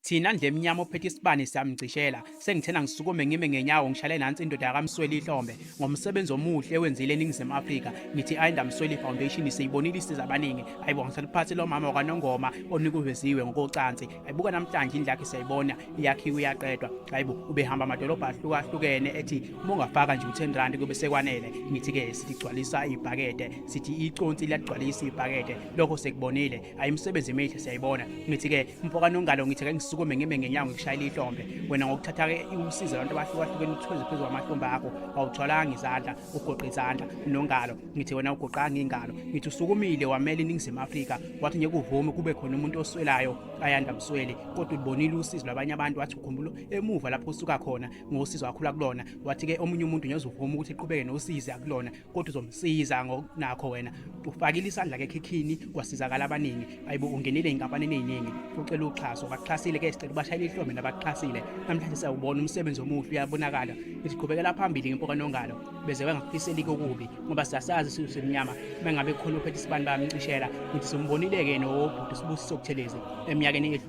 Thina ndle mnyama ophethe isibani siyamcishela sengithena ngisukume ngime ngenyawo ngishale nansi indoda yakamsweli ihlombe ngomsebenzi omuhle ewenzile eNingizimu Afrika. Ngithi ayinda Msweli Foundation siyibonile isiza abaningi. Hayibo ngisaliphathi lo mama wakwaNongoma onikuveziwe ngokocansi. Hayibuka namhlanje indlu yakhe siyayibona iyakhiwe iyaqedwa. Hayibo ubehamba amadolobha ahlukahlukene ethi uma ungafaka nje u10 rand kube sekwanele. Ngithi-ke sithi gcwalisa ibhakede, sithi iconsi liyagcwalisa ibhakede. Lokho sekubonile ayimsebenzi emihle siyayibona. Ngithi-ke mfoka Nongalo ngithi-ke ngisukume ngime ngenyawo ngikushayela ihlombe wena ngokuthatha-ke usiza abantu abahlukahlukene uthweze phezu kwamahlombe akho awuthwalanga izandla ugoqa izandla Nongalo. Ngithi wena ugoqanga ingalo, ngithi usukumile wamela iNingizimu Afrika wathi ngeke uvume kube khona umuntu oswelayo ayanda Msweli, kodwa ulibonile usizo lwabanye abantu wathi ukhumbula emuva lapho usuka khona ngosizo kakhulu akulona. Wathi-ke omunye umuntu ngeke uvume ukuthi eqhubeke nosize akulona kodwa uzomsiza nakho wena ufakile isandla-ke ekhikhini kwasizakala abaningi. Hayibo ungenile ey'nkampanini ey'ningi ucela uxhaso baxhasile-ke sicela ubashayela ihlombe nabaxhasile. Namhlanje siyawubona umsebenzi omuhle uyabonakala. Ngithi qhubekela phambili ngempoka Nongalo beze bengakufiseli kokubi ngoba siyasazi sisemnyama mengabe khona uphethe isibani bayamcishela. Ngithi simbonile-ke nobhuti Sibusiso Buthelezi eminyakeni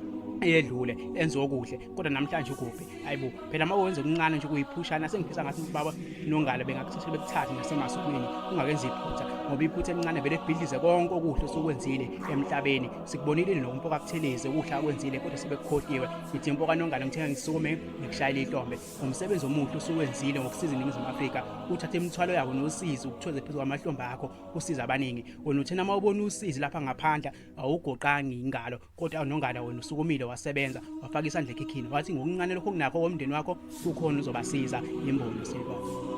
eyedlule enze okuhle kodwa namhlanje ukuphi. Hayibo phela uma wenza okuncane nje ukuyiphushana sengifisa ngathi ubaba Nongalo bengakuthatha bekuthathe nasemasukwini ungakenzi iphutha ngoba iphutha elincane vele libhidlize konke okuhle osukwenzile emhlabeni. Sikubonile nompoka Buthelezi okuhle akwenzile kodwa sebekukhohliwe. Ngithi mpoka Nongalo ngithenga ngisukume ngikushayela ihlombe umsebenzi omuhle osukwenzile ngokusiza iNingizimu Afrika. Uthathe imithwalo yabo nosizi ukuthweze phezu kwamahlombe akho usiza abaningi. Wena uthena uma ubona usizi lapha ngaphandle awugoqanga ingalo kodwa Nongalo wena usukumile wasebenza wafaka isandla ekhikhini wathi ngokuncane lokho kunakho womndeni wakho kukhona uzobasiza imboni sibona.